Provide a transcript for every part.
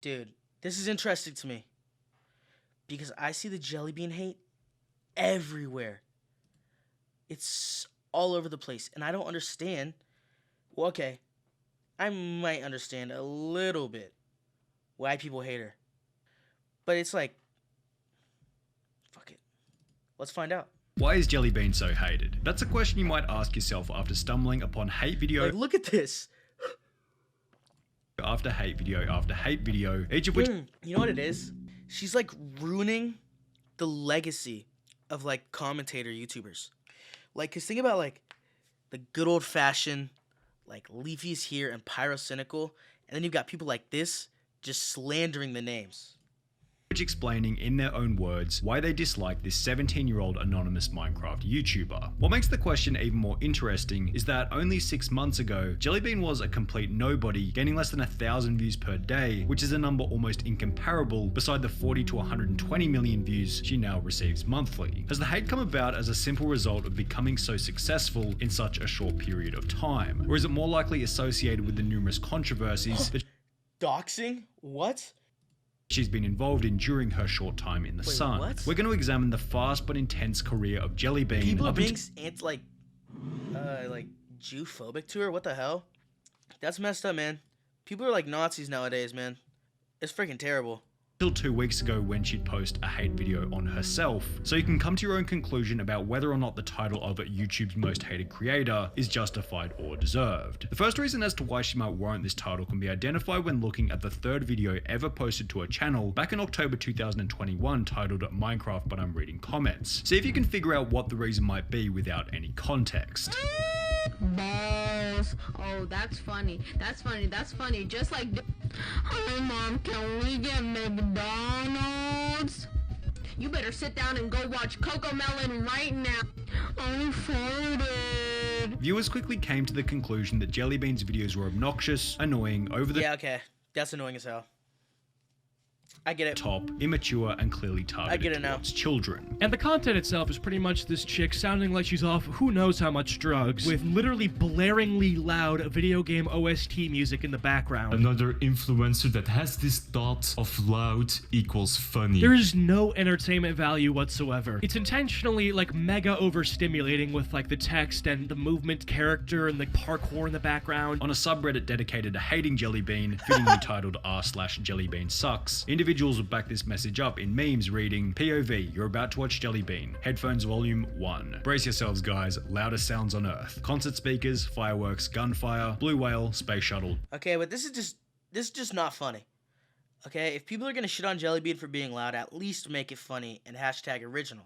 Dude, this is interesting to me because I see the JellyBean hate everywhere. It's all over the place, and I don't understand. Well, okay, I might understand a little bit why people hate her, but it's like, fuck it. Let's find out. Why is JellyBean so hated? That's a question you might ask yourself after stumbling upon hate video Like, look at this. after hate video after hate video, each of which You know what it is? She's like ruining the legacy of like commentator YouTubers. Like, cause think about like the good old fashioned like Leafy's here and Pyrocynical, and then you've got people like this just slandering the names. explaining in their own words why they dislike this 17-year-old anonymous Minecraft YouTuber. What makes the question even more interesting is that only 6 months ago, JellyBean was a complete nobody, gaining less than 1,000 views per day, which is a number almost incomparable beside the 40 to 120 million views she now receives monthly. Has the hate come about as a simple result of becoming so successful in such a short period of time? Or is it more likely associated with the numerous controversies that Doxing? What? she's been involved in during her short time in the sun? what? We're going to examine the fast but intense career of JellyBean. People are being like Jew-phobic to her? What the hell? That's messed up, man. People are like Nazis nowadays, man. It's freaking terrible. Until 2 weeks ago when she'd post a hate video on herself, so you can come to your own conclusion about whether or not the title of YouTube's most hated creator is justified or deserved. The first reason as to why she might warrant this title can be identified when looking at the third video ever posted to her channel back in October 2021 titled Minecraft But I'm Reading Comments. See if you can figure out what the reason might be without any context. Balls. Oh, that's funny. That's funny. That's funny. Just like, hi mom, can we get McDonald's? You better sit down and go watch Coco Melon right now. I farted. Viewers quickly came to the conclusion that JellyBean's videos were obnoxious, annoying, over the Yeah, okay. That's annoying as hell. I get it. top, immature, and clearly targeted towards children. And the content itself is pretty much this chick sounding like she's off who knows how much drugs, with literally blaringly loud video game OST music in the background. Another influencer that has this thought of loud equals funny. There is no entertainment value whatsoever. It's intentionally like mega overstimulating with like the text and the movement character and the parkour in the background. On a subreddit dedicated to hating JellyBean, fittingly titled r/JellyBean sucks, individuals would back this message up in memes reading, POV, you're about to watch JellyBean, headphones volume 1. Brace yourselves guys, loudest sounds on earth. Concert speakers, fireworks, gunfire, blue whale, space shuttle. Okay, but this is just not funny. Okay, if people are gonna shit on JellyBean for being loud, at least make it funny and hashtag original.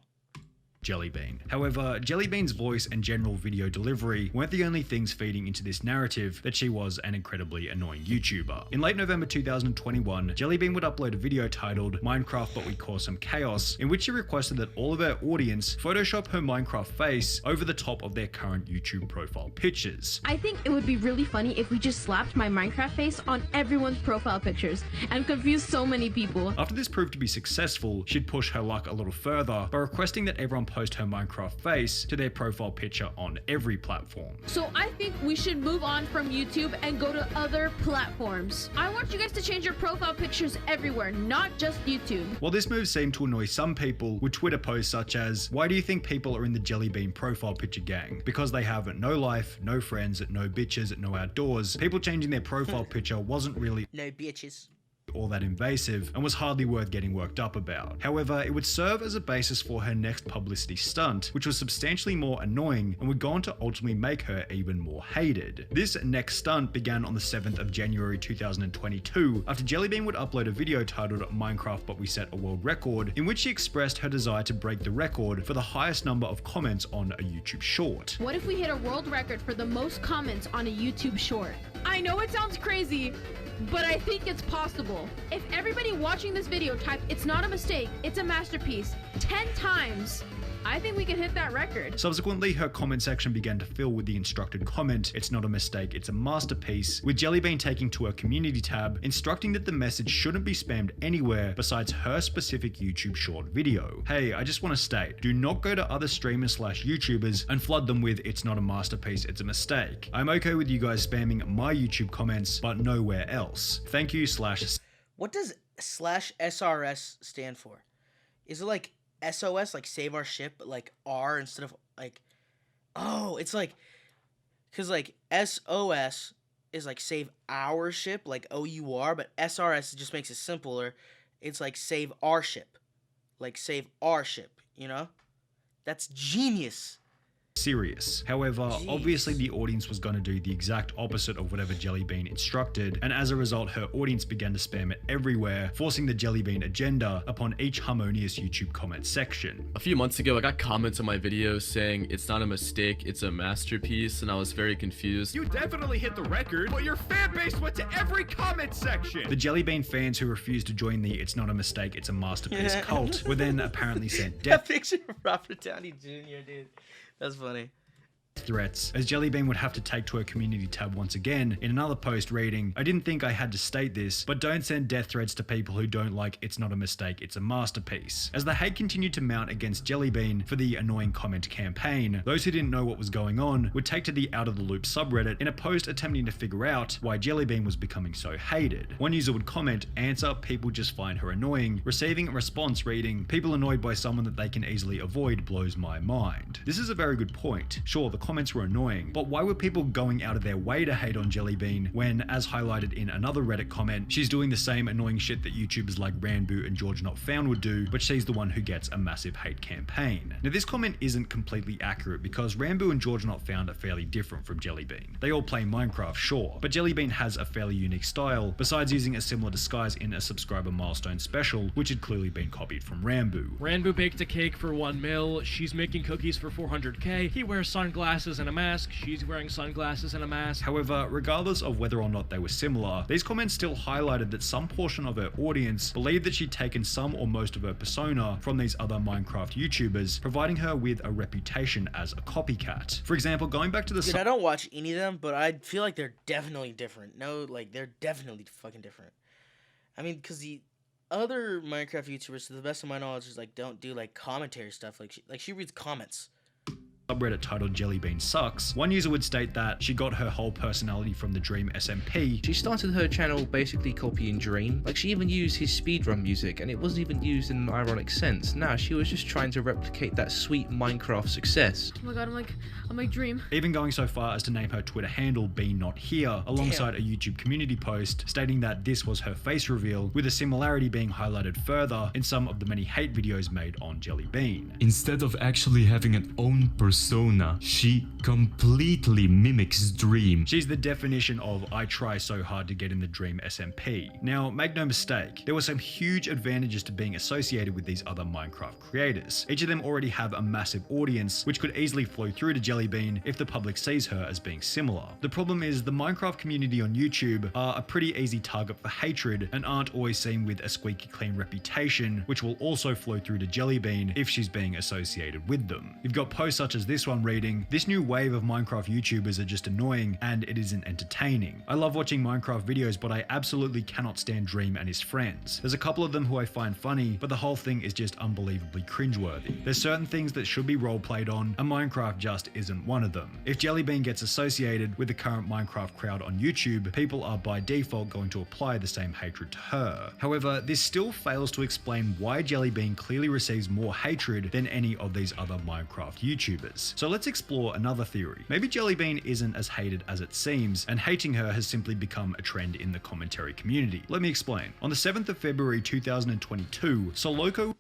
JellyBean. However, JellyBean's voice and general video delivery weren't the only things feeding into this narrative that she was an incredibly annoying YouTuber. In late November 2021, JellyBean would upload a video titled Minecraft But We Cause Some Chaos, in which she requested that all of her audience Photoshop her Minecraft face over the top of their current YouTube profile pictures. I think it would be really funny if we just slapped my Minecraft face on everyone's profile pictures and confused so many people. After this proved to be successful, she'd push her luck a little further by requesting that everyone post her Minecraft face to their profile picture on every platform. So I think we should move on from YouTube and go to other platforms. I want you guys to change your profile pictures everywhere, not just YouTube. While this move seemed to annoy some people, with Twitter posts such as, why do you think people are in the JellyBean profile picture gang? Because they have no life, no friends, no bitches, no outdoors. People changing their profile picture wasn't really No bitches. all that invasive and was hardly worth getting worked up about. However, it would serve as a basis for her next publicity stunt, which was substantially more annoying and would go on to ultimately make her even more hated. This next stunt began on the 7th of January 2022 after JellyBean would upload a video titled Minecraft But We Set a World Record, in which she expressed her desire to break the record for the highest number of comments on a YouTube short. What if we hit a world record for the most comments on a YouTube short? I know it sounds crazy, but I think it's possible. If everybody watching this video typed, it's not a mistake, it's a masterpiece, 10 times, I think we can hit that record. Subsequently, her comment section began to fill with the instructed comment, it's not a mistake, it's a masterpiece, with JellyBean taking to her community tab, instructing that the message shouldn't be spammed anywhere besides her specific YouTube short video. Hey, I just want to state, do not go to other streamers/YouTubers and flood them with it's not a masterpiece, it's a mistake. I'm okay with you guys spamming my YouTube comments, but nowhere else. Thank you / What does /SRS stand for? Is it like SOS, like save our ship, but like R instead of like, oh, it's like, because like SOS is like save our ship, like OUR, but SRS just makes it simpler. It's like save our ship, like save our ship, you know? That's genius. Serious. However, Jeez. obviously the audience was going to do the exact opposite of whatever JellyBean instructed, and as a result her audience began to spam it everywhere, forcing the JellyBean agenda upon each harmonious YouTube comment section. A few months ago, I got comments on my video saying it's not a mistake, it's a masterpiece, and I was very confused. You definitely hit the record, but your fan base went to every comment section! The JellyBean fans who refused to join the "it's not a mistake, it's a masterpiece" cult were then apparently sent That death picture of Robert Downey Jr., dude. That's funny. threats, as JellyBean would have to take to her community tab once again in another post reading, "I didn't think I had to state this, but don't send death threats to people who don't like It's Not a Mistake, It's a Masterpiece." As the hate continued to mount against JellyBean for the annoying comment campaign, those who didn't know what was going on would take to the Out of the Loop subreddit in a post attempting to figure out why JellyBean was becoming so hated. One user would comment, "Answer, people just find her annoying," receiving a response reading, "People annoyed by someone that they can easily avoid blows my mind." This is a very good point. Sure, the comments were annoying, but why were people going out of their way to hate on JellyBean when, as highlighted in another Reddit comment, she's doing the same annoying shit that YouTubers like Ranboo and George Not Found would do, but she's the one who gets a massive hate campaign? Now this comment isn't completely accurate because Ranboo and George Not Found are fairly different from JellyBean. They all play Minecraft, sure, but JellyBean has a fairly unique style, besides using a similar disguise in a subscriber milestone special, which had clearly been copied from Ranboo. Ranboo baked a cake for 1 mil, she's making cookies for 400k, he wears sunglasses and a mask, she's wearing sunglasses and a mask. However, regardless of whether or not they were similar, these comments still highlighted that some portion of her audience believed that she'd taken some or most of her persona from these other Minecraft YouTubers, providing her with a reputation as a copycat. For example, going back to the Dude, I don't watch any of them, but I feel like they're definitely different. No, like, they're definitely fucking different. I mean, because the other Minecraft YouTubers, to the best of my knowledge, is like, don't do like commentary stuff. Like she reads comments. subreddit titled JellyBean Sucks, one user would state that she got her whole personality from the Dream SMP. She started her channel basically copying Dream. Like, she even used his speedrun music, and it wasn't even used in an ironic sense. Nah, she was just trying to replicate that sweet Minecraft success. Oh my god, I'm like Dream. Even going so far as to name her Twitter handle Be Not Here, alongside a YouTube community post stating that this was her face reveal, with a similarity being highlighted further in some of the many hate videos made on JellyBean. Instead of actually having an own persona, she completely mimics Dream. She's the definition of "I try so hard to get in the Dream SMP." Now, make no mistake, there were some huge advantages to being associated with these other Minecraft creators. Each of them already have a massive audience, which could easily flow through to JellyBean if the public sees her as being similar. The problem is the Minecraft community on YouTube are a pretty easy target for hatred and aren't always seen with a squeaky clean reputation, which will also flow through to JellyBean if she's being associated with them. You've got posts such as this one reading, "This new wave of Minecraft YouTubers are just annoying and it isn't entertaining. I love watching Minecraft videos, but I absolutely cannot stand Dream and his friends. There's a couple of them who I find funny, but the whole thing is just unbelievably cringeworthy. There's certain things that should be roleplayed on, and Minecraft just isn't one of them. If JellyBean gets associated with the current Minecraft crowd on YouTube, people are by default going to apply the same hatred to her. However, this still fails to explain why JellyBean clearly receives more hatred than any of these other Minecraft YouTubers. So let's explore another theory. Maybe JellyBean isn't as hated as it seems, and hating her has simply become a trend in the commentary community. Let me explain. On the 7th of February 2022, Soloco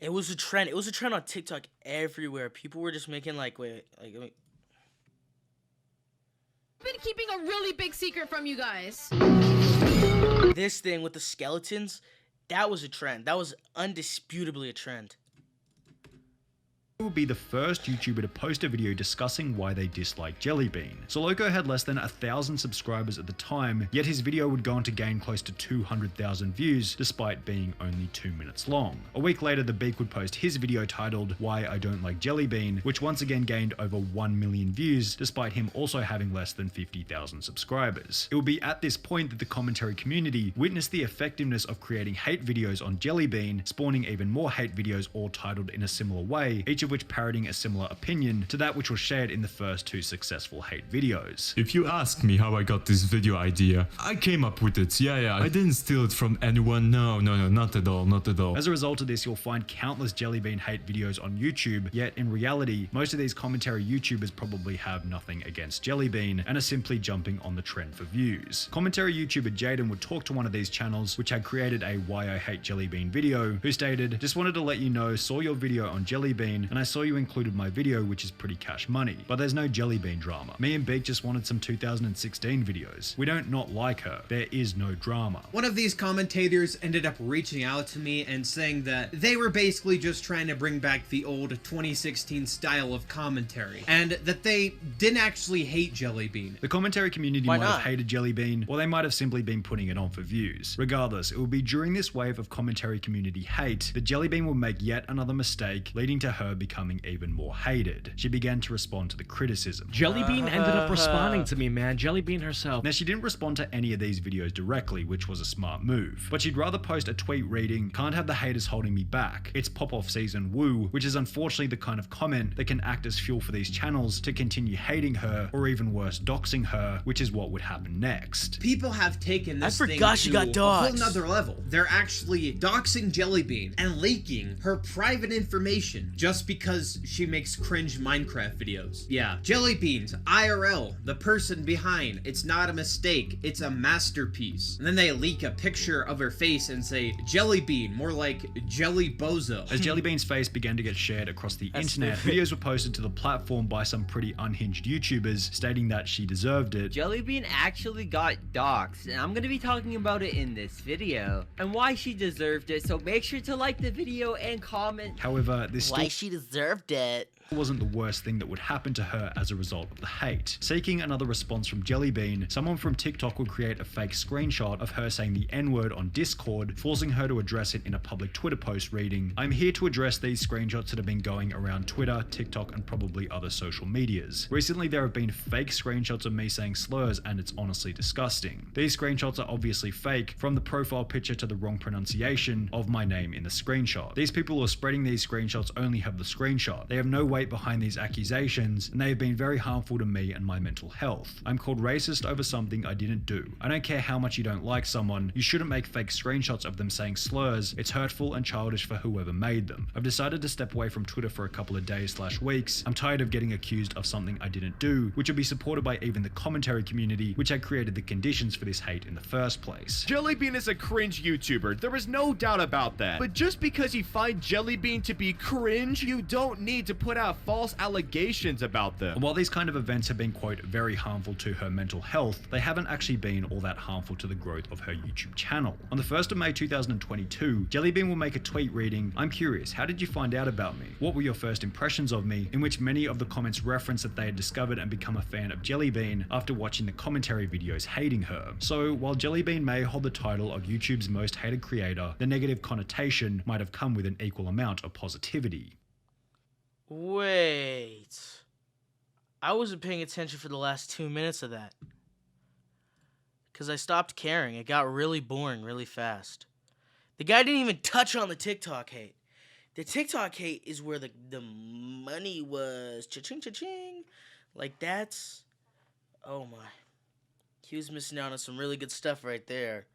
It was a trend. It was a trend on TikTok everywhere. People were just making like, I've been keeping a really big secret from you guys. this thing with the skeletons. That was a trend. That was undisputably a trend. will be the first YouTuber to post a video discussing why they dislike JellyBean. Soloco had less than 1,000 subscribers at the time, yet his video would go on to gain close to 200,000 views despite being only 2 minutes long. A week later, the Beak would post his video titled Why I Don't Like JellyBean, which once again gained over 1 million views despite him also having less than 50,000 subscribers. It would be at this point that the commentary community witnessed the effectiveness of creating hate videos on JellyBean, spawning even more hate videos all titled in a similar way, each of which parroting a similar opinion to that which was shared in the first 2 successful hate videos. If you ask me how I got this video idea, I came up with it. Yeah, I didn't steal it from anyone. No, not at all, not at all. As a result of this, you'll find countless JellyBean hate videos on YouTube, yet in reality, most of these commentary YouTubers probably have nothing against JellyBean and are simply jumping on the trend for views. Commentary YouTuber Jaden would talk to one of these channels, which had created a Why I Hate JellyBean video, who stated, "Just wanted to let you know, saw your video on JellyBean, and I saw you included my video, which is pretty cash money. But there's no JellyBean drama. Me and Beak just wanted some 2016 videos. We don't not like her. There is no drama." One of these commentators ended up reaching out to me and saying that they were basically just trying to bring back the old 2016 style of commentary, and that they didn't actually hate JellyBean. The commentary community Why might have not? hated JellyBean, or they might have simply been putting it on for views. Regardless, it will be during this wave of commentary community hate that JellyBean will make yet another mistake, leading to her becoming even more hated. She began to respond to the criticism. JellyBean ended up responding to me, man. JellyBean herself. Now, she didn't respond to any of these videos directly, which was a smart move, but she'd rather post a tweet reading, "Can't have the haters holding me back. It's pop-off season, woo," which is unfortunately the kind of comment that can act as fuel for these channels to continue hating her, or even worse, doxing her, which is what would happen next. People have taken this I forgot thing she to got a doxed. whole nother level. They're actually doxing JellyBean and leaking her private information just because she makes cringe Minecraft videos. Yeah, JellyBean's IRL, the person behind, it's not a mistake, it's a masterpiece. And then they leak a picture of her face and say, JellyBean, more like Jelly Bozo. As JellyBean's face began to get shared across the internet, videos were posted to the platform by some pretty unhinged YouTubers stating that she deserved it. JellyBean actually got doxxed, and I'm gonna be talking about it in this video, and why she deserved it, so make sure to like the video and comment. However, this still she deserved it. wasn't the worst thing that would happen to her as a result of the hate. Seeking another response from JellyBean, someone from TikTok would create a fake screenshot of her saying the N-word on Discord, forcing her to address it in a public Twitter post reading, "I'm here to address these screenshots that have been going around Twitter, TikTok, and probably other social medias. Recently, there have been fake screenshots of me saying slurs, and it's honestly disgusting. These screenshots are obviously fake, from the profile picture to the wrong pronunciation of my name in the screenshot. These people who are spreading these screenshots only have the screenshot. They have no weight behind these accusations, and they have been very harmful to me and my mental health. I'm called racist over something I didn't do. I don't care how much you don't like someone, you shouldn't make fake screenshots of them saying slurs. It's hurtful and childish for whoever made them. I've decided to step away from Twitter for a couple of days/weeks. I'm tired of getting accused of something I didn't do," which would be supported by even the commentary community, which had created the conditions for this hate in the first place. JellyBean is a cringe YouTuber, there is no doubt about that. But just because you find JellyBean to be cringe, you don't need to put out false allegations about them. And while these kind of events have been, quote, very harmful to her mental health, they haven't actually been all that harmful to the growth of her YouTube channel. On the 1st of May 2022, JellyBean will make a tweet reading, "I'm curious, how did you find out about me? What were your first impressions of me?" in which many of the comments reference that they had discovered and become a fan of JellyBean after watching the commentary videos hating her. So while JellyBean may hold the title of YouTube's most hated creator, the negative connotation might have come with an equal amount of positivity. Wait. I wasn't paying attention for the last 2 minutes of that. Because I stopped caring. It got really boring really fast. The guy didn't even touch on the TikTok hate. The TikTok hate is where the money was. Cha-ching, cha-ching. Like, that's... Oh, my. He was missing out on some really good stuff right there.